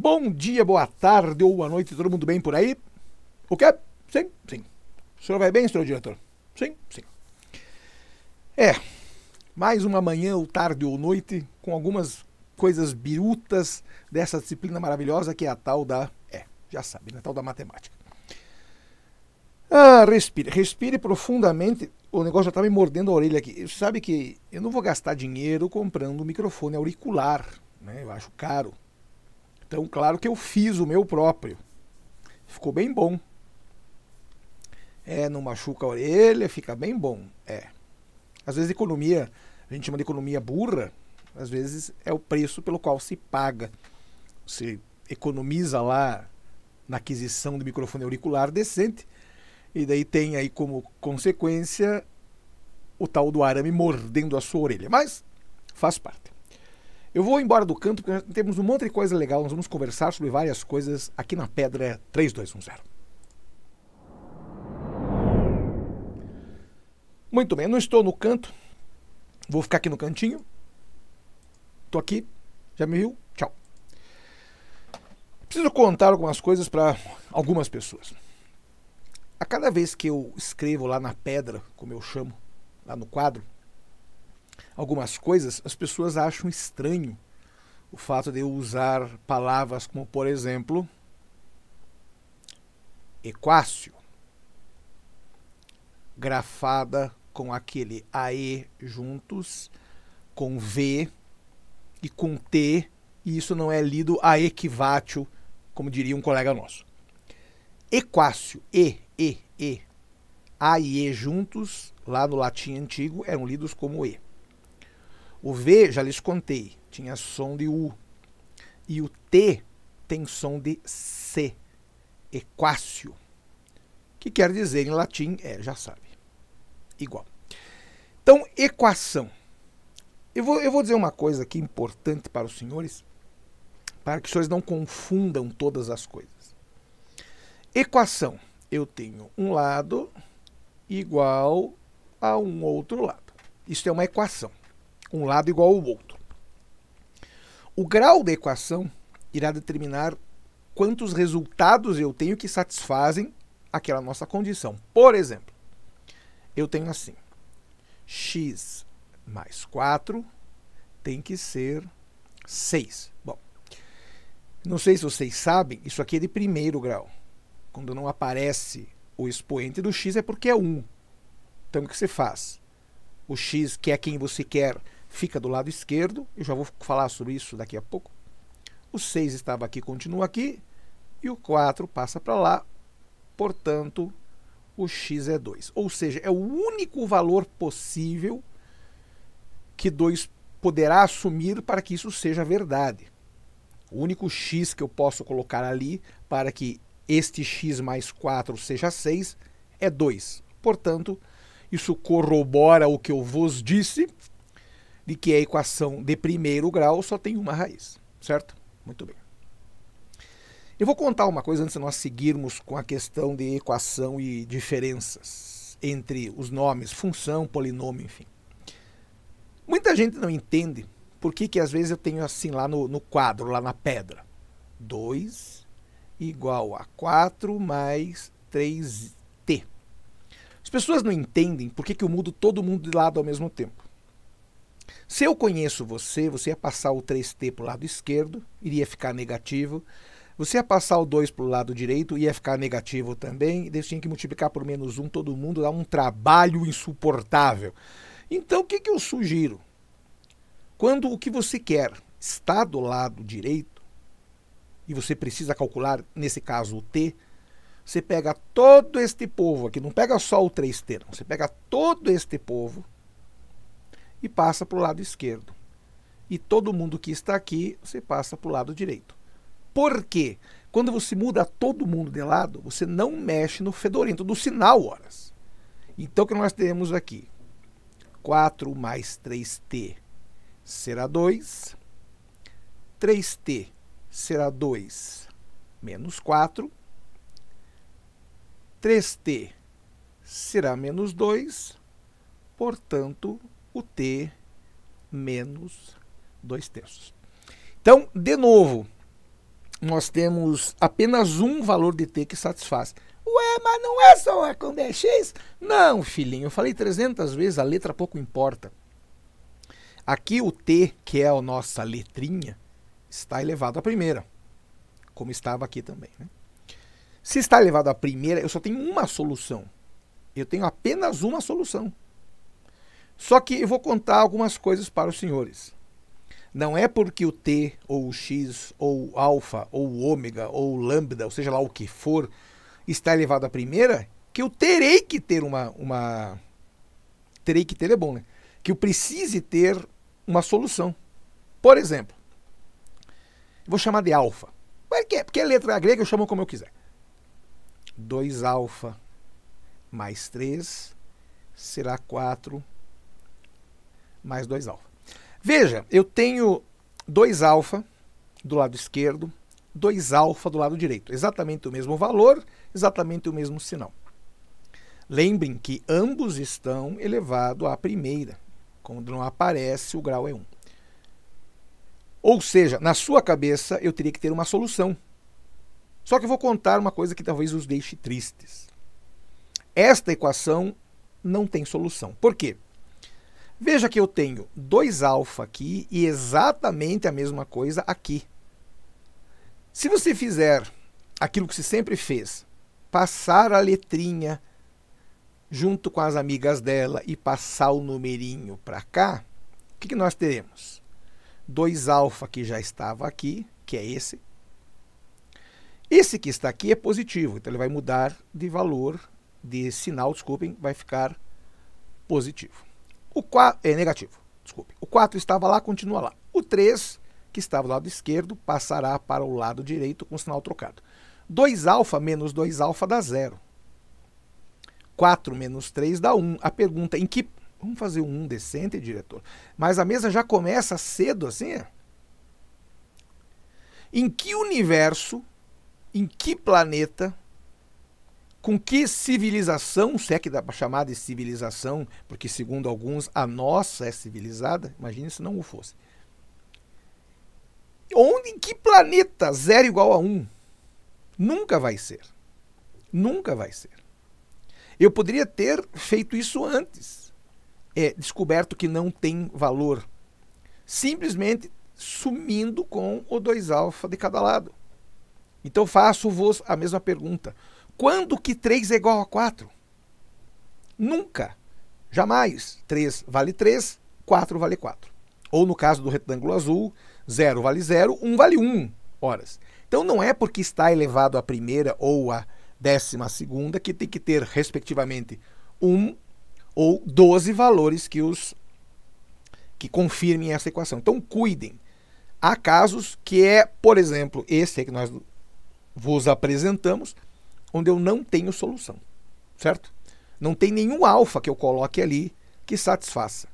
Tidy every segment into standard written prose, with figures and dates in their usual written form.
Bom dia, boa tarde ou boa noite, todo mundo bem por aí? O quê? Sim, sim. O senhor vai bem, senhor diretor? Sim, sim. Mais uma manhã ou tarde ou noite com algumas coisas birutas dessa disciplina maravilhosa que é a tal da... já sabe, né? A tal da matemática. Respire profundamente. O negócio já está me mordendo a orelha aqui. Você sabe que eu não vou gastar dinheiro comprando um microfone auricular, né? Eu acho caro. Então, claro que eu fiz o meu próprio. Ficou bem bom. Não machuca a orelha, fica bem bom. Às vezes economia, a gente chama de economia burra, às vezes é o preço pelo qual se paga. Você economiza lá na aquisição de microfone auricular decente, e daí tem aí como consequência o tal do arame mordendo a sua orelha. Mas faz parte. Eu vou embora do canto porque temos um monte de coisa legal. Nós vamos conversar sobre várias coisas aqui na Pedra 3210. Muito bem, eu não estou no canto. Vou ficar aqui no cantinho. Estou aqui. Já me viu? Tchau. Preciso contar algumas coisas para algumas pessoas. A cada vez que eu escrevo lá na pedra, como eu chamo, lá no quadro, algumas coisas, as pessoas acham estranho o fato de eu usar palavras como, por exemplo, equácio, grafada com aquele AE juntos, com V e com T, e isso não é lido a equivatio, como diria um colega nosso. Equácio, A e E juntos, lá no latim antigo, eram lidos como E. O V, já lhes contei, tinha som de U. E o T tem som de C. Equácio. Que quer dizer em latim, já sabe, igual. Então, equação. Eu vou dizer uma coisa aqui importante para os senhores, para que os senhores não confundam todas as coisas. Equação. Eu tenho um lado igual a um outro lado. Isso é uma equação. Um lado igual ao outro. O grau da equação irá determinar quantos resultados eu tenho que satisfazem aquela nossa condição. Por exemplo, eu tenho assim, x mais 4 tem que ser 6. Bom, não sei se vocês sabem, isso aqui é de primeiro grau. Quando não aparece o expoente do x é porque é 1. Então o que você faz? O x, que é quem você quer, fica do lado esquerdo. Eu já vou falar sobre isso daqui a pouco. O 6 estava aqui, continua aqui. E o 4 passa para lá. Portanto, o x é 2. Ou seja, é o único valor possível que 2 poderá assumir para que isso seja verdade. O único x que eu posso colocar ali para que este x mais 4 seja 6 é 2. Portanto, isso corrobora o que eu vos disse, de que a equação de primeiro grau só tem uma raiz, certo? Muito bem. Eu vou contar uma coisa antes de nós seguirmos com a questão de equação e diferenças entre os nomes, função, polinômio, enfim. Muita gente não entende por que às vezes eu tenho assim lá no quadro, lá na pedra. 2 igual a 4 mais 3t. As pessoas não entendem por que eu mudo todo mundo de lado ao mesmo tempo. Se eu conheço você, você ia passar o 3t para o lado esquerdo, iria ficar negativo. Você ia passar o 2 para o lado direito, ia ficar negativo também. E daí você tinha que multiplicar por menos 1 todo mundo, dá um trabalho insuportável. Então o que eu sugiro? Quando o que você quer está do lado direito, e você precisa calcular, nesse caso, o t, você pega todo este povo aqui, não pega só o 3t, não. Você pega todo este povo e passa para o lado esquerdo. E todo mundo que está aqui, você passa para o lado direito. Por quê? Quando você muda todo mundo de lado, você não mexe no fedorento do sinal horas. Então o que nós temos aqui? 4 mais 3t será 2. 3t será 2 menos 4. 3t será menos 2. Portanto, o t menos 2/3. Então, de novo, nós temos apenas um valor de t que satisfaz. Ué, mas não é só a quando é x? Não, filhinho, eu falei 300 vezes, a letra pouco importa. Aqui o t, que é a nossa letrinha, está elevado à primeira, como estava aqui também, né? Se está elevado à primeira, eu só tenho uma solução. Eu tenho apenas uma solução. Só que eu vou contar algumas coisas para os senhores. Não é porque o t, ou o x, ou o alfa, ou o ômega, ou o lambda, ou seja lá o que for, está elevado à primeira, que eu terei que ter terei que ter é bom, né? Que eu precise ter uma solução. Por exemplo, eu vou chamar de alfa. Por quê? Porque a letra grega eu chamo como eu quiser. 2 alfa mais 3 será 4 mais 2 alfa. Veja, eu tenho 2 alfa do lado esquerdo, 2 alfa do lado direito. Exatamente o mesmo valor, exatamente o mesmo sinal. Lembrem que ambos estão elevados à primeira. Quando não aparece, o grau é 1. Ou seja, na sua cabeça eu teria que ter uma solução. Só que eu vou contar uma coisa que talvez os deixe tristes. Esta equação não tem solução. Por quê? Veja que eu tenho 2 alfa aqui e exatamente a mesma coisa aqui. Se você fizer aquilo que você sempre fez, passar a letrinha junto com as amigas dela e passar o numerinho para cá, o que nós teremos? 2 alfa que já estava aqui, que é esse. Esse que está aqui é positivo, então ele vai mudar de valor, de sinal, desculpem, vai ficar positivo. O 4 é negativo, desculpe. O 4 estava lá, continua lá. O 3, que estava do lado esquerdo, passará para o lado direito com o sinal trocado. 2 alfa menos 2 alfa dá 0. 4 menos 3 dá 1. A pergunta, em que... Vamos fazer um decente, diretor? Mas a mesa já começa cedo assim? Em que universo, em que planeta, com que civilização, se é que dá para chamar de civilização, porque segundo alguns a nossa é civilizada, imagine se não o fosse. Em que planeta 0 igual a 1? Nunca vai ser. Nunca vai ser. Eu poderia ter feito isso antes. Descoberto que não tem valor. Simplesmente sumindo com o 2 alfa de cada lado. Então faço-vos a mesma pergunta. Quando que 3 é igual a 4? Nunca. Jamais. 3 vale 3, 4 vale 4. Ou no caso do retângulo azul, 0 vale 0, 1 vale 1 horas. Então não é porque está elevado à primeira ou à 12ª que tem que ter, respectivamente, 1 ou 12 valores que confirmem essa equação. Então cuidem. Há casos que por exemplo, esse que nós vos apresentamos, onde eu não tenho solução, certo? Não tem nenhum alfa que eu coloque ali que satisfaça.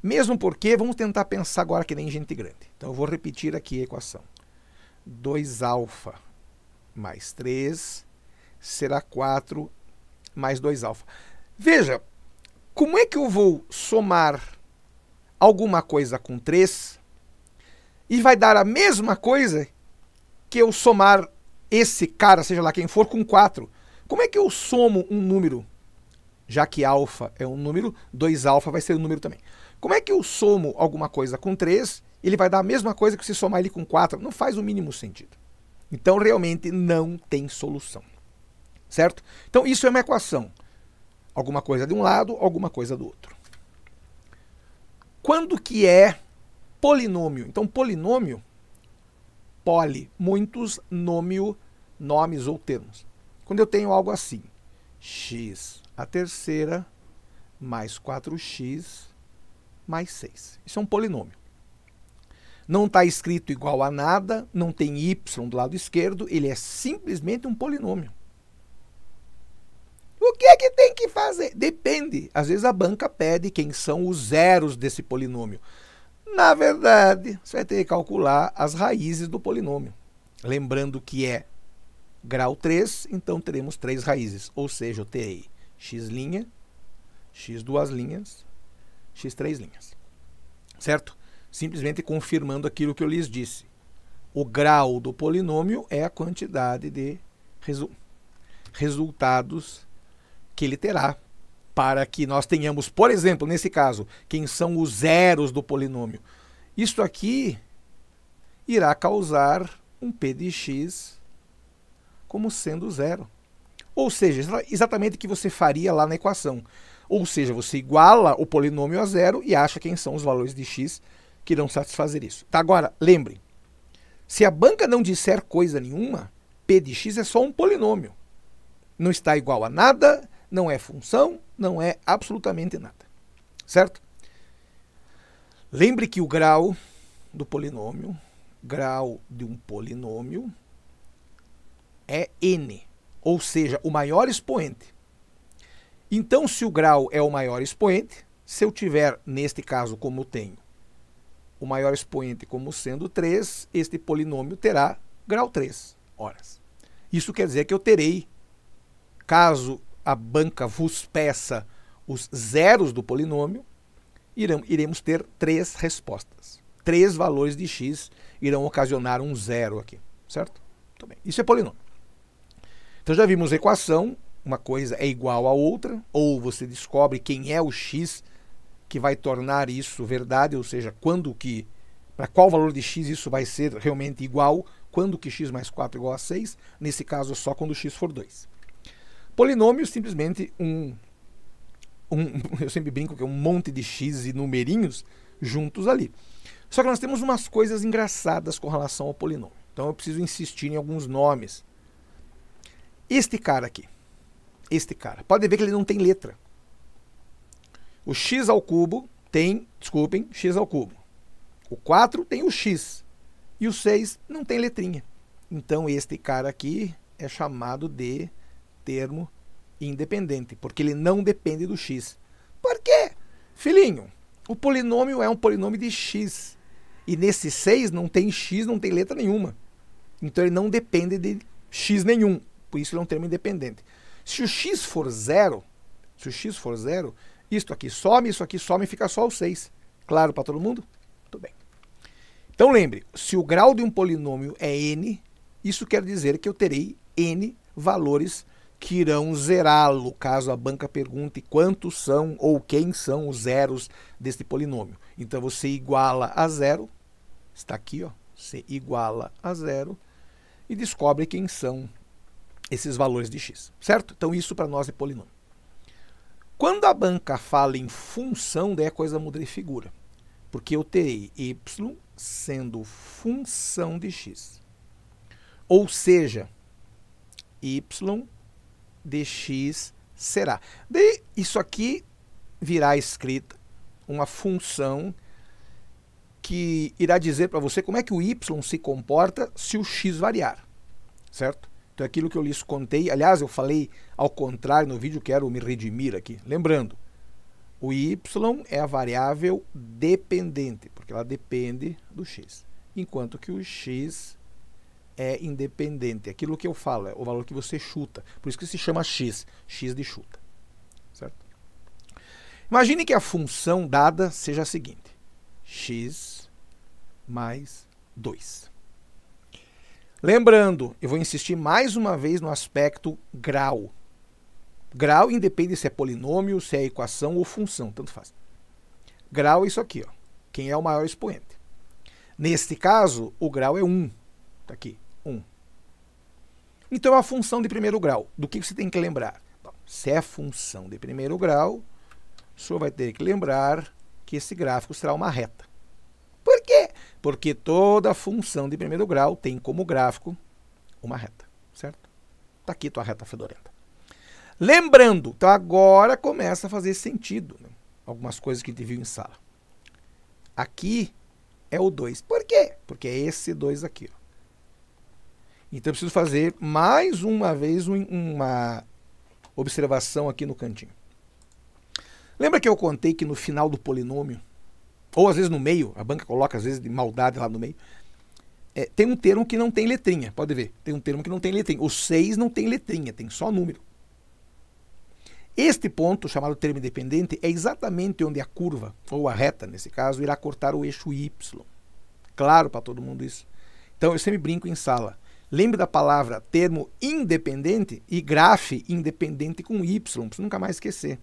Mesmo porque, vamos tentar pensar agora que nem gente grande. Então eu vou repetir aqui a equação. 2 alfa mais 3 será 4 mais 2 alfa. Veja, como é que eu vou somar alguma coisa com 3 e vai dar a mesma coisa que eu somar esse cara, seja lá quem for, com 4? Como é que eu somo um número? Já que alfa é um número, 2 alfa vai ser um número também. Como é que eu somo alguma coisa com 3 e ele vai dar a mesma coisa que se somar ele com 4? Não faz o mínimo sentido. Então, realmente, não tem solução. Certo? Então, isso é uma equação. Alguma coisa de um lado, alguma coisa do outro. Quando que é polinômio? Então, polinômio, poli, muitos, nômio, nomes ou termos. Quando eu tenho algo assim, x a terceira mais 4x mais 6. Isso é um polinômio. Não está escrito igual a nada, não tem y do lado esquerdo, ele é simplesmente um polinômio. O que é que tem que fazer? Depende. Às vezes a banca pede quem são os zeros desse polinômio. Na verdade, você vai ter que calcular as raízes do polinômio. Lembrando que é grau 3, então teremos 3 raízes. Ou seja, eu terei x', x 2 linhas, x 3 linhas. Certo? Simplesmente confirmando aquilo que eu lhes disse. O grau do polinômio é a quantidade de resultados que ele terá para que nós tenhamos, por exemplo, nesse caso, quem são os zeros do polinômio. Isto aqui irá causar um p de x como sendo zero. Ou seja, exatamente o que você faria lá na equação. Ou seja, você iguala o polinômio a zero e acha quem são os valores de x que irão satisfazer isso. Tá, agora, lembre, se a banca não disser coisa nenhuma, p de x é só um polinômio. Não está igual a nada, não é função, não é absolutamente nada. Certo? Lembre que o grau do polinômio, grau de um polinômio, é n, ou seja, o maior expoente. Então, se o grau é o maior expoente, se eu tiver, neste caso, como tenho, o maior expoente como sendo 3, este polinômio terá grau 3 horas. Isso quer dizer que eu terei, caso a banca vos peça os zeros do polinômio, iremos ter 3 respostas. 3 valores de x irão ocasionar um zero aqui, certo? Muito bem. Isso é polinômio. Então já vimos a equação, uma coisa é igual a outra, ou você descobre quem é o x que vai tornar isso verdade, ou seja, para qual valor de x isso vai ser realmente igual, quando que x mais 4 é igual a 6, nesse caso só quando x for 2. Polinômio simplesmente eu sempre brinco que é um monte de x e numerinhos juntos ali. Só que nós temos umas coisas engraçadas com relação ao polinômio. Então eu preciso insistir em alguns nomes. Este cara aqui, pode ver que ele não tem letra. O x ao cubo tem, x ao cubo. O 4 tem o x. E o 6 não tem letrinha. Então este cara aqui é chamado de termo independente, porque ele não depende do x. Por quê? Filhinho, o polinômio é um polinômio de x. E nesse 6 não tem x, não tem letra nenhuma. Então ele não depende de x nenhum. Por isso ele é um termo independente. Se o x for zero, isso aqui some e fica só o 6. Claro para todo mundo? Muito bem. Então lembre, se o grau de um polinômio é n, isso quer dizer que eu terei n valores que irão zerá-lo, caso a banca pergunte quantos são ou quem são os zeros deste polinômio. Então você iguala a zero, está aqui, ó, você iguala a zero e descobre quem são esses valores de x, certo? Então isso para nós é polinômio. Quando a banca fala em função, daí a coisa muda de figura, porque eu terei y sendo função de x. Ou seja, y de x será. Daí isso aqui virá escrita uma função que irá dizer para você como é que o y se comporta se o x variar, certo? Então, aquilo que eu lhes contei, aliás, eu falei ao contrário no vídeo, quero me redimir aqui. Lembrando, o y é a variável dependente, porque ela depende do x, enquanto que o x é independente. Aquilo que eu falo é o valor que você chuta, por isso que se chama x, x de chuta, certo? Imagine que a função dada seja a seguinte, x mais 2. Lembrando, eu vou insistir mais uma vez no aspecto grau. Grau independe se é polinômio, se é equação ou função, tanto faz. Grau é isso aqui, ó, quem é o maior expoente. Neste caso, o grau é 1. Está aqui, 1. Então, a função de primeiro grau, do que você tem que lembrar? Bom, se é função de primeiro grau, o senhor vai ter que lembrar que esse gráfico será uma reta. Por quê? Porque toda função de primeiro grau tem como gráfico uma reta, certo? Está aqui tua reta fedorenta. Lembrando, então agora começa a fazer sentido, né? Algumas coisas que a gente viu em sala. Aqui é o 2. Por quê? Porque é esse 2 aqui, ó. Então eu preciso fazer mais uma vez uma observação aqui no cantinho. Lembra que eu contei que no final do polinômio, ou às vezes no meio, a banca coloca às vezes de maldade lá no meio, tem um termo que não tem letrinha, pode ver, tem um termo que não tem letrinha. O 6 não tem letrinha, tem só número. Este ponto, chamado termo independente, é exatamente onde a curva, ou a reta nesse caso, irá cortar o eixo y. Claro para todo mundo isso. Então eu sempre brinco em sala. Lembre da palavra termo independente e grafe independente com Y, para você nunca mais esquecer.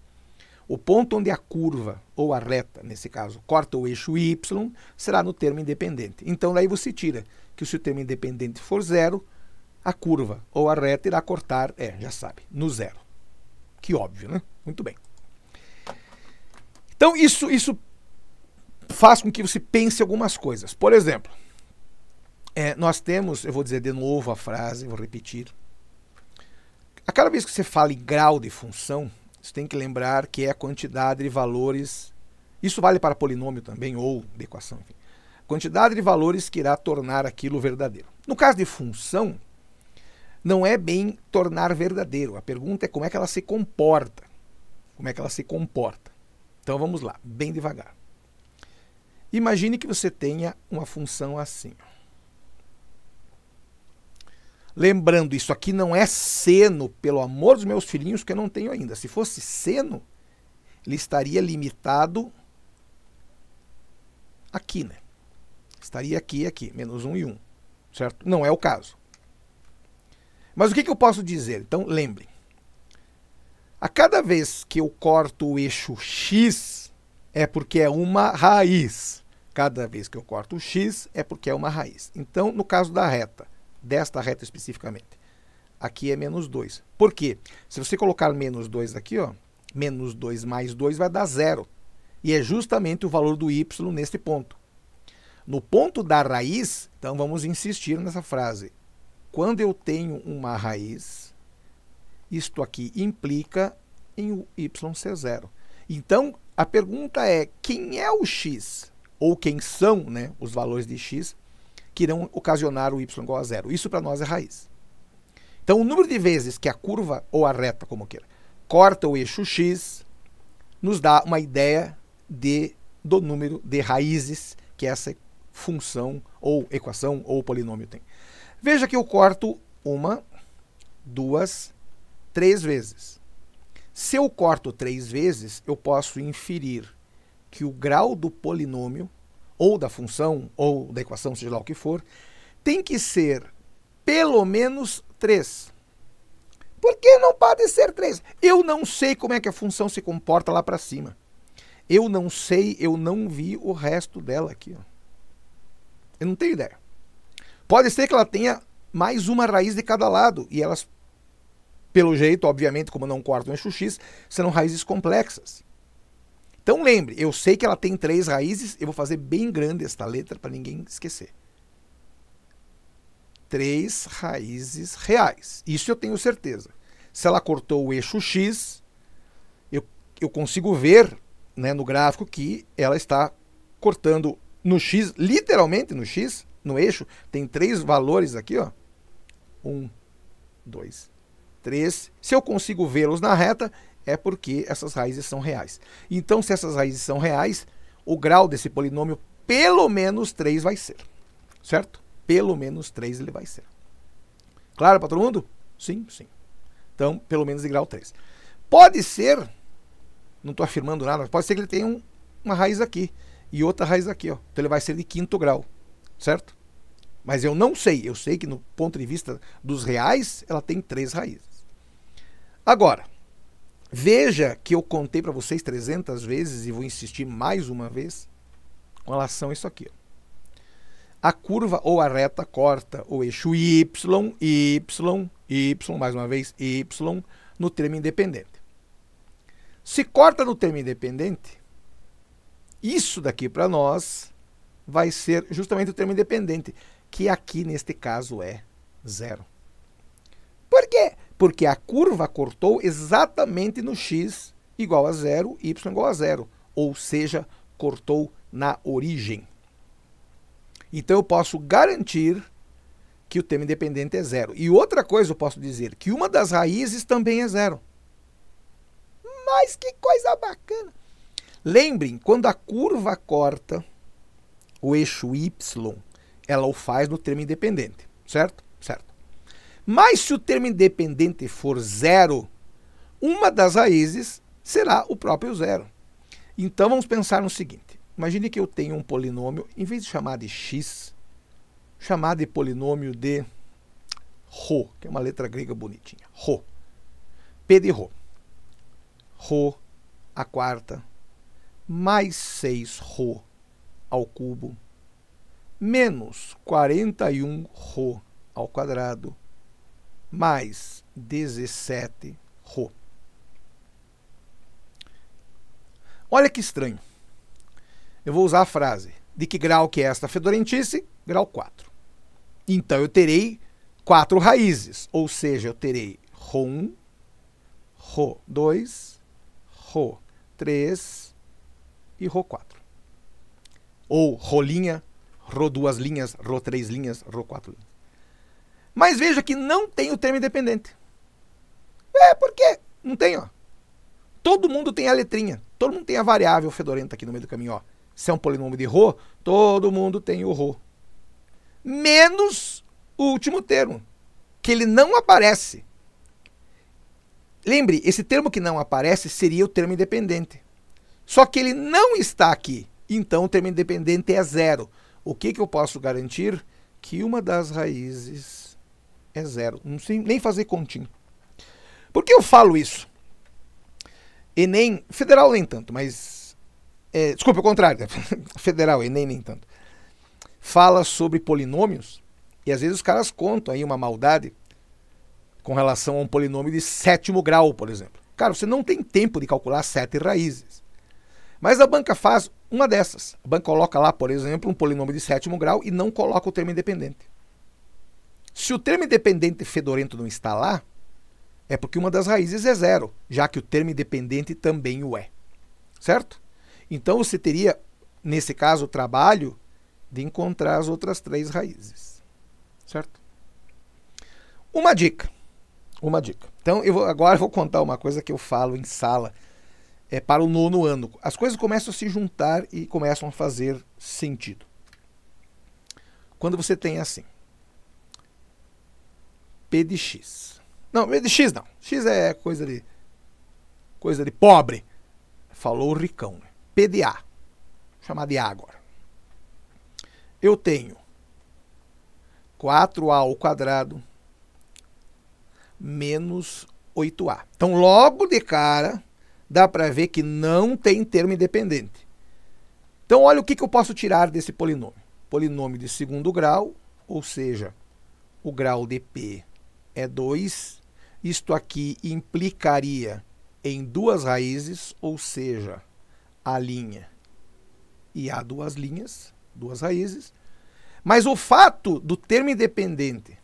O ponto onde a curva, ou a reta, nesse caso, corta o eixo Y, será no termo independente. Então daí você tira que se o termo independente for zero, a curva ou a reta irá cortar, já sabe, no zero. Que óbvio, né? Muito bem. Então isso faz com que você pense algumas coisas. Por exemplo, nós temos, eu vou dizer de novo a frase, vou repetir. A cada vez que você fala em grau de função, você tem que lembrar que é a quantidade de valores, isso vale para polinômio também, ou de equação, enfim. Quantidade de valores que irá tornar aquilo verdadeiro. No caso de função, não é bem tornar verdadeiro. A pergunta é como é que ela se comporta. Como é que ela se comporta. Então vamos lá, bem devagar. Imagine que você tenha uma função assim. Lembrando, isso aqui não é seno, pelo amor dos meus filhinhos, que eu não tenho ainda. Se fosse seno, ele estaria limitado aqui, né? Estaria aqui e aqui, menos 1 e 1, certo? Não é o caso. Mas o que eu posso dizer? Então, lembrem. A cada vez que eu corto o eixo x, é porque é uma raiz. Cada vez que eu corto o x, é porque é uma raiz. Então, no caso da reta, desta reta especificamente, aqui é menos 2. Por quê? Se você colocar menos 2 aqui, ó, menos 2 mais 2 vai dar 0. E é justamente o valor do y neste ponto. No ponto da raiz, então vamos insistir nessa frase. Quando eu tenho uma raiz, isto aqui implica em o y ser 0. Então, a pergunta é, quem é o x? Ou quem são, né, os valores de x que irão ocasionar o y igual a 0? Isso para nós é raiz. Então, o número de vezes que a curva, ou a reta, como queira, corta o eixo x, nos dá uma ideia do número de raízes que essa função, ou equação, ou polinômio tem. Veja que eu corto 1, 2, 3 vezes. Se eu corto 3 vezes, eu posso inferir que o grau do polinômio, ou da função, ou da equação, seja lá o que for, tem que ser pelo menos 3. Por que não pode ser 3? Eu não sei como é que a função se comporta lá para cima. Eu não sei, eu não vi o resto dela aqui, ó. Eu não tenho ideia. Pode ser que ela tenha mais uma raiz de cada lado, e elas, pelo jeito, obviamente, como não cortam o eixo x, serão raízes complexas. Então lembre, eu sei que ela tem 3 raízes, eu vou fazer bem grande esta letra para ninguém esquecer. 3 raízes reais. Isso eu tenho certeza. Se ela cortou o eixo x, eu consigo ver, né, no gráfico que ela está cortando no x, literalmente no x, no eixo, tem 3 valores aqui, ó. 1, 2, 3. Se eu consigo vê-los na reta, é porque essas raízes são reais. Então, se essas raízes são reais, o grau desse polinômio, pelo menos 3 vai ser. Certo? Pelo menos 3 ele vai ser. Claro para todo mundo? Sim, sim. Então, pelo menos de grau 3. Pode ser, não estou afirmando nada, mas pode ser que ele tenha uma raiz aqui e outra raiz aqui, ó. Então ele vai ser de 5º grau, certo? Mas eu não sei, eu sei que no ponto de vista dos reais, ela tem 3 raízes. Agora, veja que eu contei para vocês 300 vezes e vou insistir mais uma vez com relação a isso aqui, ó. A curva ou a reta corta o eixo y, mais uma vez, y, no termo independente. Se corta no termo independente, isso daqui para nós vai ser justamente o termo independente, que aqui neste caso é 0. Por quê? Porque a curva cortou exatamente no x igual a 0, y igual a 0, ou seja, cortou na origem. Então eu posso garantir que o termo independente é 0. E outra coisa eu posso dizer, que uma das raízes também é 0. Mas que coisa bacana! Lembrem, quando a curva corta o eixo y, ela o faz no termo independente, certo? Certo. Mas se o termo independente for 0, uma das raízes será o próprio 0. Então vamos pensar no seguinte. Imagine que eu tenho um polinômio, em vez de chamar de x, chamar de polinômio de Rho, que é uma letra grega bonitinha. Rho. P de Rho. Rho à quarta mais 6 Rho ao cubo menos 41 Rho ao quadrado mais 17 Rho. Olha que estranho. Eu vou usar a frase: de que grau que é esta fedorentice? Grau 4. Então eu terei 4 raízes, ou seja, eu terei Rho1, Rho2, Rho3 e Rho4. Ou Rho', Rho2 linhas, Rho3 linhas, Rho4 linhas. Mas veja que não tem o termo independente. Por quê? Não tem, ó. Todo mundo tem a letrinha. Todo mundo tem a variável fedorenta aqui no meio do caminho, ó. Se é um polinômio de Rho, todo mundo tem o Rho. Menos o último termo, que ele não aparece. Lembre, esse termo que não aparece seria o termo independente. Só que ele não está aqui. Então o termo independente é 0. O que eu posso garantir? Que uma das raízes é 0. Não sei nem fazer continho. Por que eu falo isso? Enem, federal nem tanto, mas... desculpa, ao contrário. Federal, Enem nem tanto. Fala sobre polinômios, e às vezes os caras contam aí uma maldade com relação a um polinômio de 7º grau, por exemplo. Cara, você não tem tempo de calcular 7 raízes. Mas a banca faz uma dessas. A banca coloca lá, por exemplo, um polinômio de 7º grau e não coloca o termo independente. Se o termo independente fedorento não está lá, é porque uma das raízes é 0, já que o termo independente também o é. Certo? Então você teria, nesse caso, o trabalho de encontrar as outras 3 raízes. Certo? Uma dica. Então, agora eu vou contar uma coisa que eu falo em sala para o 9º ano. As coisas começam a se juntar e começam a fazer sentido. Quando você tem assim, P de X. Não, P de X não. X é coisa de pobre. Falou o ricão. Né? P de A. Vou chamar de A agora. Eu tenho 4A ao quadrado menos 8A. Então, logo de cara, dá para ver que não tem termo independente. Então, olha o que eu posso tirar desse polinômio. Polinômio de 2º grau, ou seja, o grau de P é 2. Isto aqui implicaria em 2 raízes, ou seja, A' e A 2 linhas, 2 raízes. Mas o fato do termo independente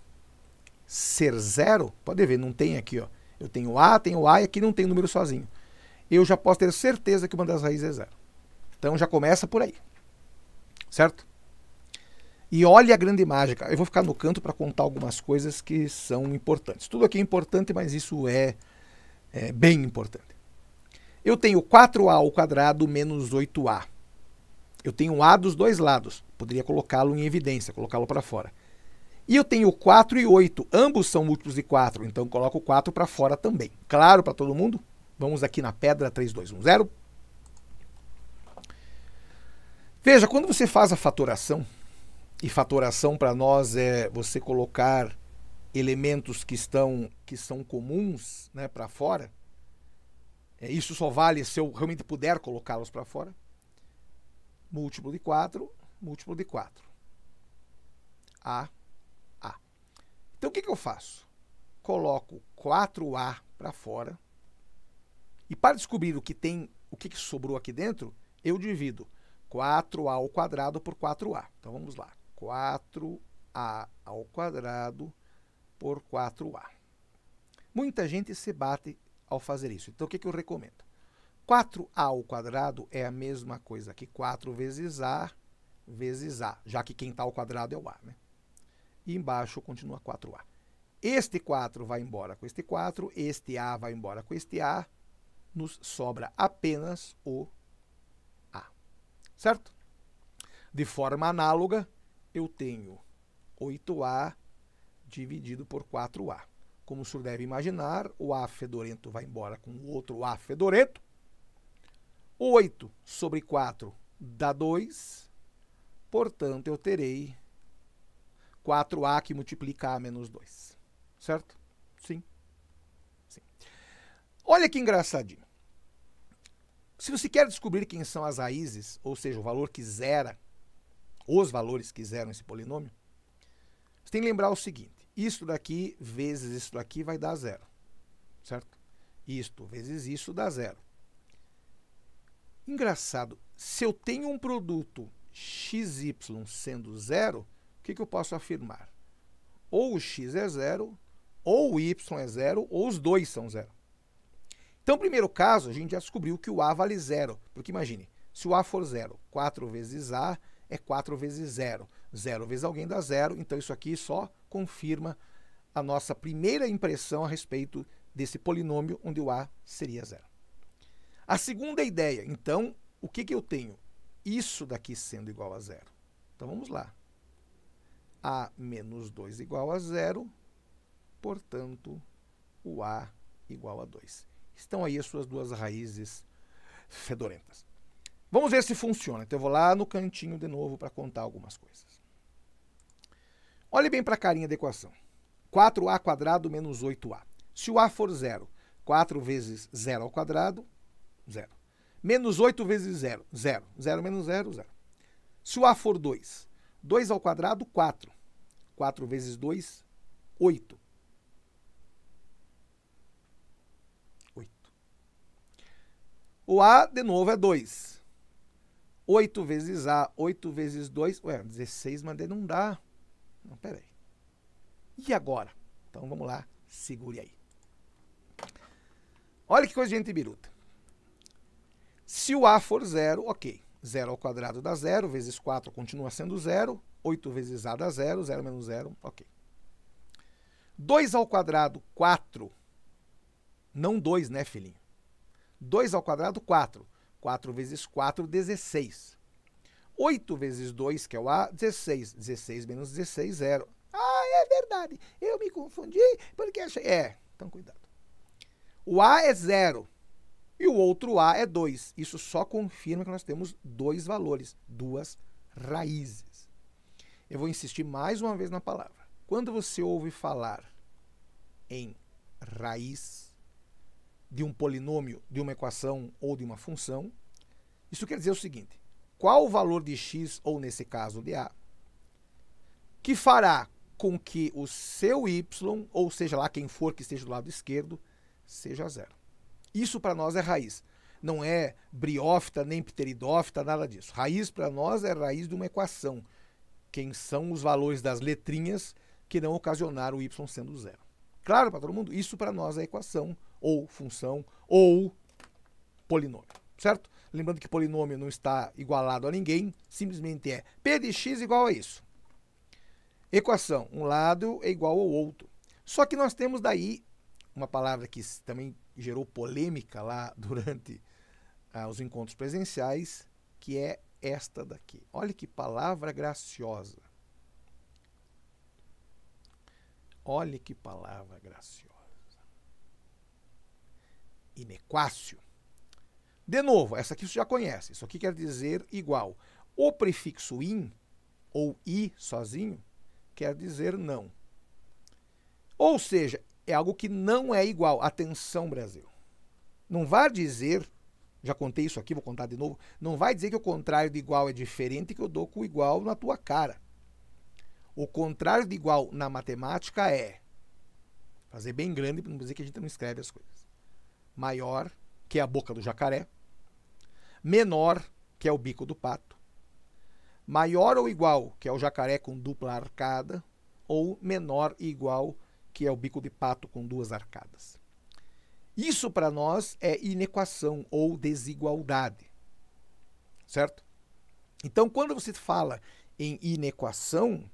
ser 0, pode ver, não tem aqui, ó. Eu tenho A e aqui não tem número sozinho. Eu já posso ter certeza que uma das raízes é 0. Então já começa por aí. Certo? E olha a grande mágica. Eu vou ficar no canto para contar algumas coisas que são importantes. Tudo aqui é importante, mas isso é bem importante. Eu tenho 4A ao quadrado menos 8A. Eu tenho um A dos dois lados. Poderia colocá-lo em evidência, colocá-lo para fora. E eu tenho 4 e 8. Ambos são múltiplos de 4, então coloco o 4 para fora também. Claro para todo mundo? Vamos aqui na pedra, 3, 2, 1, 0. Veja, quando você faz a fatoração, e fatoração para nós é você colocar elementos que são comuns, né, para fora, isso só vale se eu realmente puder colocá-los para fora. Múltiplo de 4, múltiplo de 4. A. Então, o que eu faço? Coloco 4A para fora. E para descobrir o que sobrou aqui dentro, eu divido 4A ao quadrado por 4A. Então, vamos lá. 4A ao quadrado por 4A. Muita gente se bate ao fazer isso. Então, o que eu recomendo? 4A ao quadrado é a mesma coisa que 4 vezes A, já que quem está ao quadrado é o A, né? E embaixo continua 4A. Este 4 vai embora com este 4, este A vai embora com este A, nos sobra apenas o A. Certo? De forma análoga, eu tenho 8A dividido por 4A. Como o senhor deve imaginar, o A fedorento vai embora com o outro A fedorento. 8 sobre 4 dá 2, portanto, eu terei 4A que multiplica A menos 2. Certo? Sim. Sim. Olha que engraçadinho. Se você quer descobrir quem são as raízes, ou seja, o valor que zera, os valores que zeram esse polinômio, você tem que lembrar o seguinte: isto daqui vezes isso daqui vai dar zero. Certo? Isto vezes isso dá zero. Engraçado, se eu tenho um produto XY sendo zero, o que eu posso afirmar? Ou o x é zero, ou o y é zero, ou os dois são zero. Então, no primeiro caso, a gente já descobriu que o A vale zero. Porque imagine, se o A for zero, 4 vezes A é 4 vezes zero. Zero vezes alguém dá zero, então isso aqui só confirma a nossa primeira impressão a respeito desse polinômio onde o A seria zero. A segunda ideia, então, o que eu tenho? Isso daqui sendo igual a zero. Então vamos lá. A menos 2 igual a zero, portanto, o A igual a 2. Estão aí as suas duas raízes fedorentas. Vamos ver se funciona. Então eu vou lá no cantinho de novo para contar algumas coisas. Olhe bem para a carinha da equação. 4A quadrado menos 8A. Se o A for zero, 4 vezes 0 ao quadrado, 0. Menos 8 vezes 0, 0. 0 menos 0, 0. Se o A for 2, 2 ao quadrado, 4. 4 vezes 2, 8. 8. O A, de novo, é 2. 8 vezes A, 8 vezes 2, 16, mas não dá. Não, peraí. E agora? Então vamos lá, segure aí. Olha que coisa de gente biruta. Se o A for zero, ok. 0 ao quadrado dá 0, vezes 4 continua sendo 0. 8 vezes A dá 0, 0 menos 0, ok. 2 ao quadrado, 4. Não 2, né, filhinho? 2 ao quadrado, 4. 4 vezes 4, 16. 8 vezes 2, que é o A, 16. 16 menos 16, 0. Ah, é verdade. Eu me confundi porque achei... então cuidado. O A é 0 e o outro A é 2. Isso só confirma que nós temos dois valores, duas raízes. Eu vou insistir mais uma vez na palavra. Quando você ouve falar em raiz de um polinômio, de uma equação ou de uma função, isso quer dizer o seguinte: qual o valor de x, ou nesse caso de A, que fará com que o seu y, ou seja lá quem for que esteja do lado esquerdo, seja zero. Isso para nós é raiz. Não é briófita, nem pteridófita, nada disso. Raiz para nós é raiz de uma equação. Quem são os valores das letrinhas que irão ocasionar o y sendo zero. Claro para todo mundo, isso para nós é equação, ou função, ou polinômio. Certo? Lembrando que polinômio não está igualado a ninguém, simplesmente é p de x igual a isso. Equação, um lado é igual ao outro. Só que nós temos daí uma palavra que também gerou polêmica lá durante os encontros presenciais, que é esta daqui. Olha que palavra graciosa. Olha que palavra graciosa. Inequácio. De novo, essa aqui você já conhece. Isso aqui quer dizer igual. O prefixo in, ou i sozinho, quer dizer não. Ou seja, é algo que não é igual. Atenção, Brasil. Não vai dizer, já contei isso aqui, vou contar de novo, não vai dizer que o contrário de igual é diferente, que eu dou com o igual na tua cara. O contrário de igual na matemática é, fazer bem grande para não dizer que a gente não escreve as coisas. Maior, que é a boca do jacaré. Menor, que é o bico do pato. Maior ou igual, que é o jacaré com dupla arcada. Ou menor e igual, que é o bico de pato com duas arcadas. Isso para nós é inequação ou desigualdade. Certo? Então, quando você fala em inequação,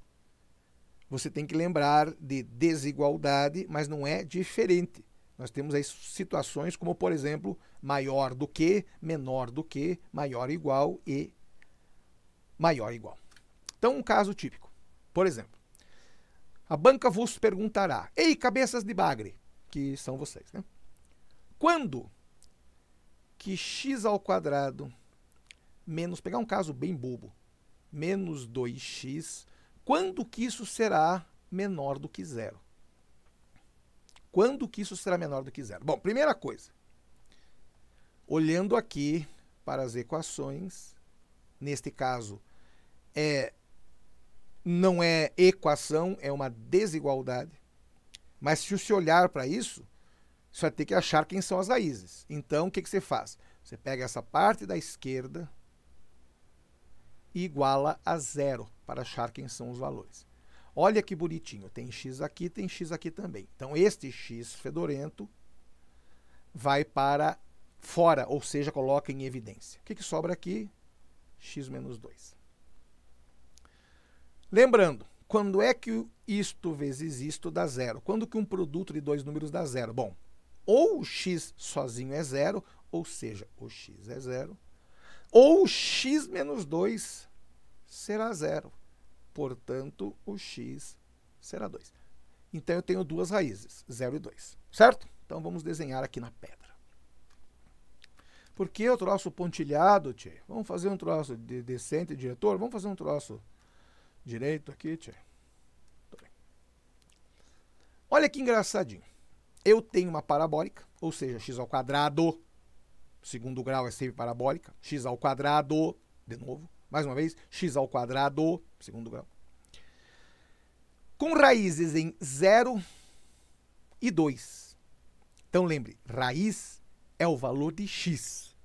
você tem que lembrar de desigualdade, mas não é diferente. Nós temos aí situações como, por exemplo, maior do que, menor do que, maior igual e maior igual. Então, um caso típico. Por exemplo, a banca vos perguntará: ei, cabeças de bagre, que são vocês, né? Quando que x ao quadrado menos, pegar um caso bem bobo, menos 2x quando que isso será menor do que zero? Quando que isso será menor do que zero? Bom, primeira coisa, olhando aqui para as equações, neste caso, não é equação, é uma desigualdade. Mas se você olhar para isso, você vai ter que achar quem são as raízes. Então, o que você faz? Você pega essa parte da esquerda e iguala a zero para achar quem são os valores. Olha que bonitinho, tem x aqui também. Então, este x fedorento vai para fora, ou seja, coloca em evidência. O que sobra aqui? X menos 2. Lembrando, quando é que isto vezes isto dá zero? Quando que um produto de dois números dá zero? Bom, ou o x sozinho é zero, ou seja, o x é zero, ou o x menos 2 será zero. Portanto, o x será 2. Então, eu tenho duas raízes, 0 e 2, certo? Então, vamos desenhar aqui na pedra. Por que o troço pontilhado, tchê? Vamos fazer um troço de decente, diretor? Vamos fazer um troço direito aqui, tchê. Olha que engraçadinho. Eu tenho uma parabólica, ou seja, x ao quadrado, segundo grau é sempre parabólica, x ao quadrado, de novo, mais uma vez, x ao quadrado, segundo grau, com raízes em 0 e 2. Então, lembre, raiz é o valor de x.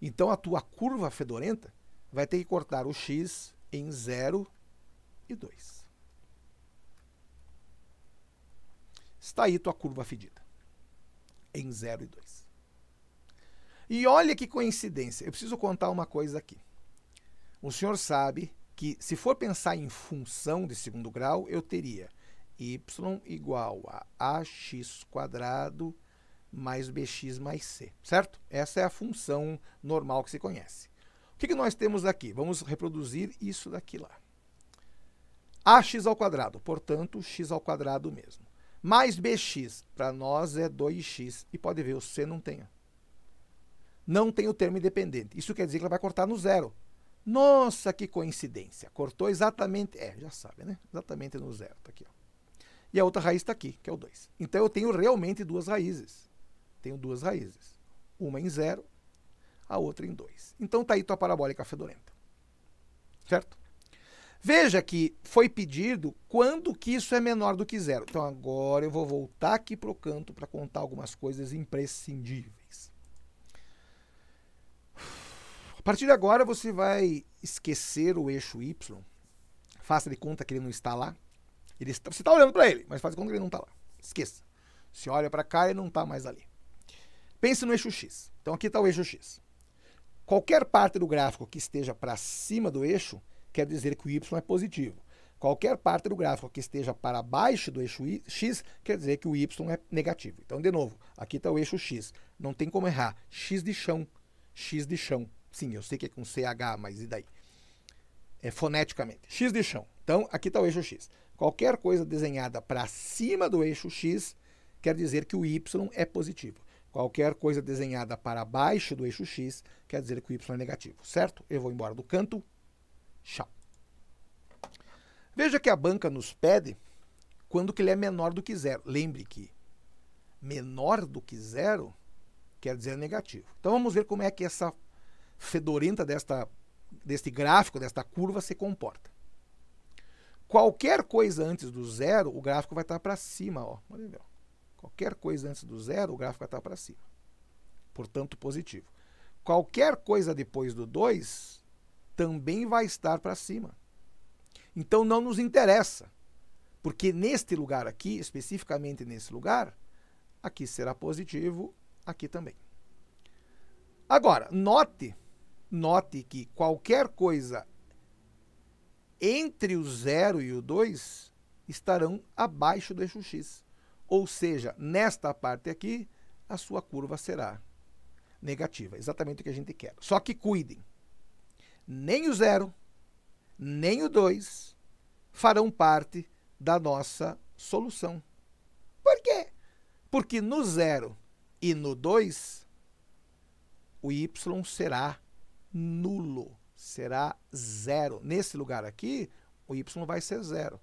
Então, a tua curva fedorenta vai ter que cortar o x em 0 e 2. Está aí tua curva fedida, em 0 e 2. E olha que coincidência, eu preciso contar uma coisa aqui. O senhor sabe que, se for pensar em função de segundo grau, eu teria y igual a ax² mais bx mais c, certo? Essa é a função normal que se conhece. O que nós temos aqui? Vamos reproduzir isso daqui lá. Ax², portanto, x² mesmo. Mais bx, para nós é 2x. E pode ver, o c não tem. Não tem o termo independente. Isso quer dizer que ela vai cortar no zero. Nossa, que coincidência. Cortou exatamente, já sabe, né? Exatamente no zero. Tá aqui, ó. E a outra raiz está aqui, que é o 2. Então, eu tenho realmente duas raízes. Tenho duas raízes. Uma em 0, a outra em 2. Então, está aí tua parabólica fedorenta. Certo? Veja que foi pedido quando que isso é menor do que zero. Então, agora eu vou voltar aqui para o canto para contar algumas coisas imprescindíveis. A partir de agora, você vai esquecer o eixo y. Faça de conta que ele não está lá. Você está olhando para ele, mas faz de conta que ele não está lá. Esqueça. Se olha para cá, ele não está mais ali. Pense no eixo x. Então, aqui está o eixo x. Qualquer parte do gráfico que esteja para cima do eixo quer dizer que o y é positivo. Qualquer parte do gráfico que esteja para baixo do eixo x quer dizer que o y é negativo. Então, de novo, aqui está o eixo x. Não tem como errar. X de chão. X de chão. Sim, eu sei que é com CH, mas e daí? É foneticamente. X de chão. Então, aqui está o eixo x. Qualquer coisa desenhada para cima do eixo x quer dizer que o y é positivo. Qualquer coisa desenhada para baixo do eixo x quer dizer que o y é negativo, certo? Eu vou embora do canto. Tchau. Veja que a banca nos pede quando que ele é menor do que zero. Lembre que menor do que zero quer dizer negativo. Então, vamos ver como é que essa fedorenta deste gráfico, desta curva, se comporta. Qualquer coisa antes do zero, o gráfico vai estar para cima. Ó. Olha aí, ó. Qualquer coisa antes do zero, o gráfico vai estar para cima. Portanto, positivo. Qualquer coisa depois do 2 também vai estar para cima. Então, não nos interessa. Porque neste lugar aqui, especificamente nesse lugar, aqui será positivo, aqui também. Agora, note que qualquer coisa entre o 0 e o 2 estarão abaixo do eixo x. Ou seja, nesta parte aqui, a sua curva será negativa. Exatamente o que a gente quer. Só que cuidem. Nem o 0, nem o 2 farão parte da nossa solução. Por quê? Porque no 0 e no 2, o y será nulo. Será zero. Nesse lugar aqui, o y vai ser 0.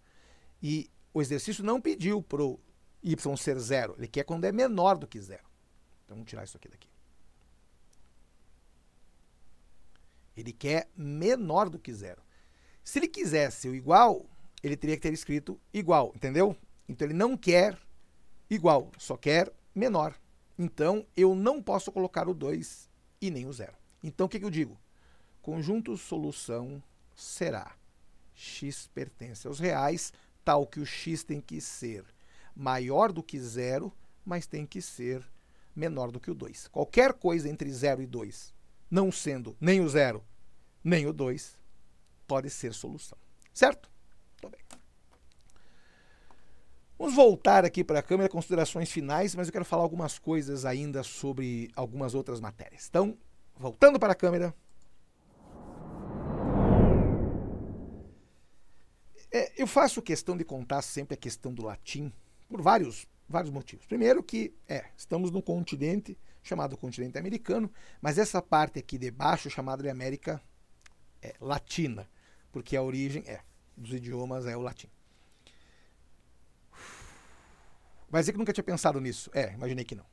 E o exercício não pediu para o y ser 0, ele quer quando é menor do que 0. Então vamos tirar isso aqui daqui. Ele quer menor do que 0. Se ele quisesse o igual, ele teria que ter escrito igual, entendeu? Então ele não quer igual, só quer menor. Então eu não posso colocar o 2 e nem o 0. Então o que eu digo? Conjunto solução será x pertence aos reais, tal que o x tem que ser maior do que 0, mas tem que ser menor do que o 2. Qualquer coisa entre 0 e 2, não sendo nem o 0, nem o 2, pode ser solução. Certo? Muito bem. Vamos voltar aqui para a câmera, considerações finais, mas eu quero falar algumas coisas ainda sobre algumas outras matérias. Então, voltando para a câmera. Eu faço questão de contar sempre a questão do latim por vários motivos. Primeiro que estamos num continente chamado continente americano, mas essa parte aqui de baixo chamada de América Latina, porque a origem dos idiomas é o latim. Vai dizer que nunca tinha pensado nisso? Imaginei que não.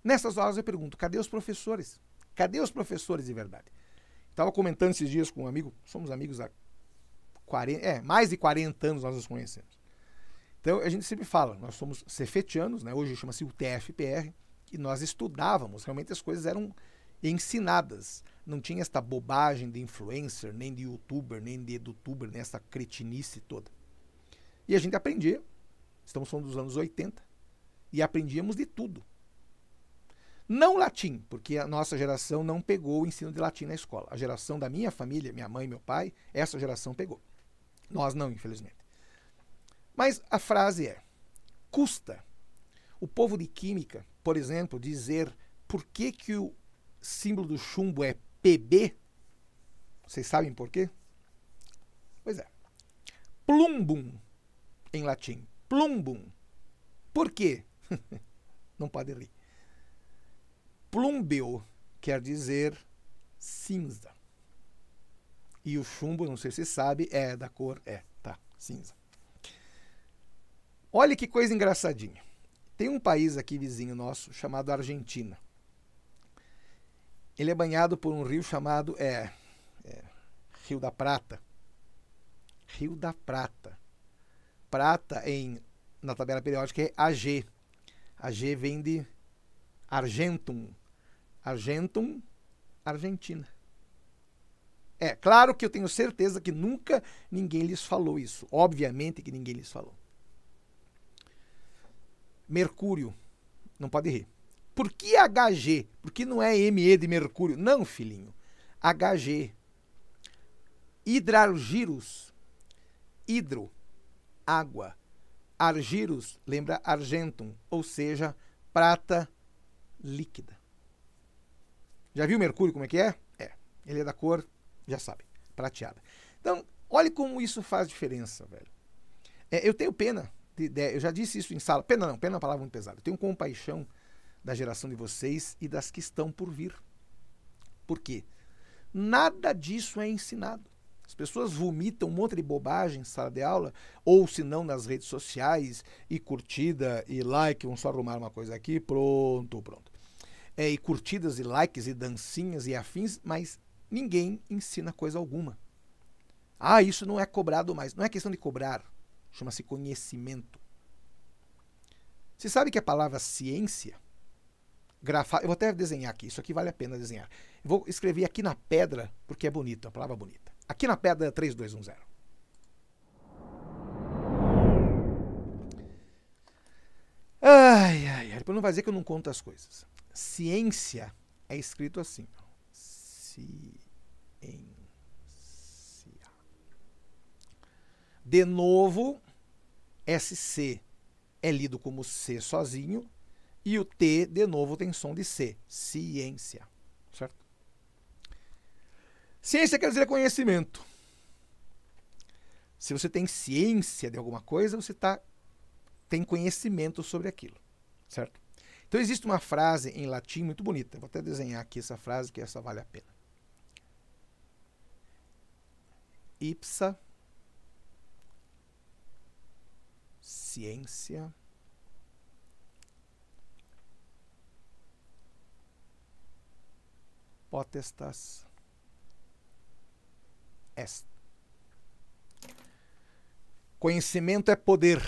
Nessas horas eu pergunto, cadê os professores? Cadê os professores de verdade? Estava comentando esses dias com um amigo, somos amigos há mais de 40 anos nós nos conhecemos. Então a gente sempre fala, nós somos cefetianos, né? Hoje chama-se UTF-PR, e nós estudávamos, realmente as coisas eram ensinadas. Não tinha esta bobagem de influencer, nem de youtuber, nem de edutuber, nem essa cretinice toda. E a gente aprendia, estamos falando dos anos 80, e aprendíamos de tudo. Não latim, porque a nossa geração não pegou o ensino de latim na escola. A geração da minha família, minha mãe e meu pai, essa geração pegou. Nós não, infelizmente. Mas a frase custa o povo de química, por exemplo, dizer por que o símbolo do chumbo é Pb? Vocês sabem por quê? Pois é. Plumbum, em latim. Plumbum. Por quê? Não pode rir. Plumbeo quer dizer cinza. E o chumbo, não sei se sabe, é da cor, cinza. Olha que coisa engraçadinha. Tem um país aqui vizinho nosso chamado Argentina. Ele é banhado por um rio chamado Rio da Prata. Rio da Prata. Prata na tabela periódica é Ag. Ag vem de Argentum. Argentum, Argentina. Claro que eu tenho certeza que nunca ninguém lhes falou isso. Obviamente que ninguém lhes falou. Mercúrio, não pode rir. Por que Hg? Por que não é Me de mercúrio? Não, filhinho. Hg. Hidrargyrus. Hidro, água. Argyrus, lembra argentum, ou seja, prata líquida. Já viu Mercúrio como é que é? Ele é da cor, já sabe, prateada. Então, olha como isso faz diferença, velho. Eu tenho pena, eu já disse isso em sala, pena não, pena é uma palavra muito pesada. Eu tenho compaixão da geração de vocês e das que estão por vir. Por quê? Nada disso é ensinado. As pessoas vomitam um monte de bobagem em sala de aula, ou se não nas redes sociais, e curtida, e like, vamos só arrumar uma coisa aqui, pronto. E curtidas, e likes, e dancinhas, e afins, mas ninguém ensina coisa alguma. Isso não é cobrado mais. Não é questão de cobrar, chama-se conhecimento. Você sabe que a palavra ciência, eu vou até desenhar aqui, isso aqui vale a pena desenhar. Eu vou escrever aqui na pedra, porque é bonito, a palavra bonita. Aqui na pedra é 3, 2, 1, 0. Depois não vai dizer que eu não conto as coisas. Ciência é escrito assim. Ciência. De novo, SC é lido como C sozinho, e o T, de novo, tem som de C. Ciência. Certo? Ciência quer dizer conhecimento. Se você tem ciência de alguma coisa, você tem conhecimento sobre aquilo. Certo? Então existe uma frase em latim muito bonita. Vou até desenhar aqui essa frase, que essa vale a pena. Ipsa ciência, potestas est. Conhecimento é poder.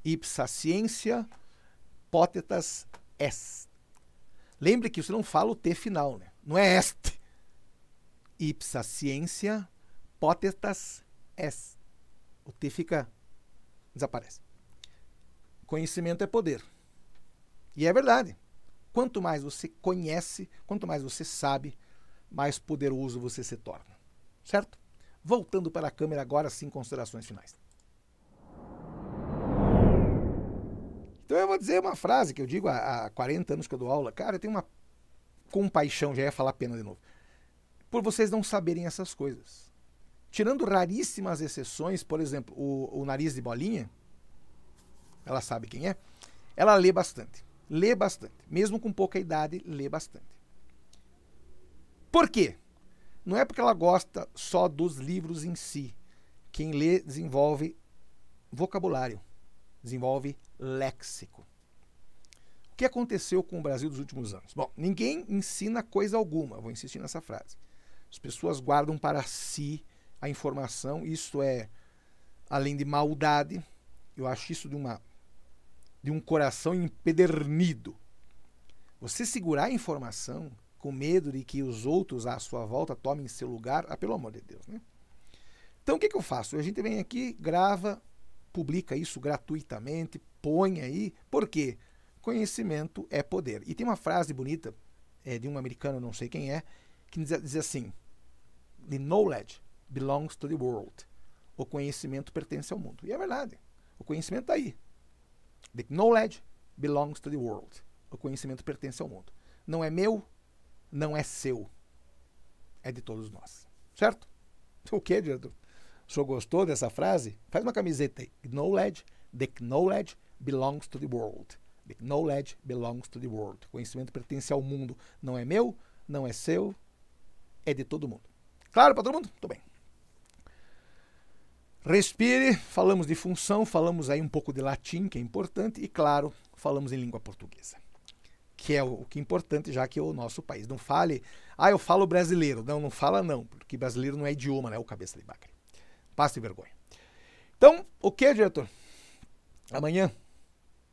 Ipsa ciência, potestas est. Lembre que você não fala o T final, né? Não é est. Ipsa ciência, potestas est. O T desaparece. Conhecimento é poder. E é verdade. Quanto mais você conhece, quanto mais você sabe, mais poderoso você se torna. Certo? Voltando para a câmera agora, sim, considerações finais. Então eu vou dizer uma frase que eu digo há 40 anos que eu dou aula. Cara, eu tenho uma compaixão, já ia falar pena de novo, por vocês não saberem essas coisas. Tirando raríssimas exceções, por exemplo, o nariz de bolinha, ela sabe quem é, ela lê bastante. Lê bastante. Mesmo com pouca idade, lê bastante. Por quê? Não é porque ela gosta só dos livros em si. Quem lê desenvolve vocabulário, desenvolve léxico. O que aconteceu com o Brasil dos últimos anos? Bom, ninguém ensina coisa alguma, vou insistir nessa frase. As pessoas guardam para si a informação, isso é, além de maldade, eu acho isso de um coração empedernido. Você segurar a informação com medo de que os outros à sua volta tomem seu lugar, pelo amor de Deus, né? Então o que eu faço? A gente vem aqui, grava, publica isso gratuitamente, põe aí. Por quê? Conhecimento é poder. E tem uma frase bonita, de um americano, não sei quem é, que diz assim: The knowledge belongs to the world. O conhecimento pertence ao mundo. E é verdade. O conhecimento está aí. The knowledge belongs to the world. O conhecimento pertence ao mundo. Não é meu, não é seu. É de todos nós. Certo? O que, diretor? O senhor gostou dessa frase? Faz uma camiseta aí. The knowledge belongs to the world. The knowledge belongs to the world. O conhecimento pertence ao mundo. Não é meu, não é seu, é de todo mundo. Claro para todo mundo? Muito bem. Respire, falamos de função, falamos aí um pouco de latim, que é importante, e claro, falamos em língua portuguesa, que é o que é importante, já que é o nosso país. Não fale, eu falo brasileiro. Não fala não, porque brasileiro não é idioma, né? O cabeça de bagre. Passe vergonha. Então, o que, diretor? Amanhã?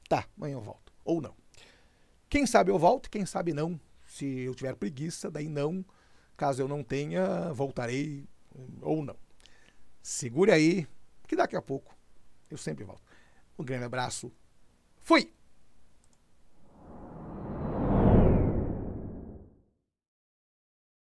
Tá, amanhã eu volto. Ou não. Quem sabe eu volto, quem sabe não. Se eu tiver preguiça, daí não. Caso eu não tenha, voltarei ou não. Segure aí, que daqui a pouco eu sempre volto. Um grande abraço. Fui!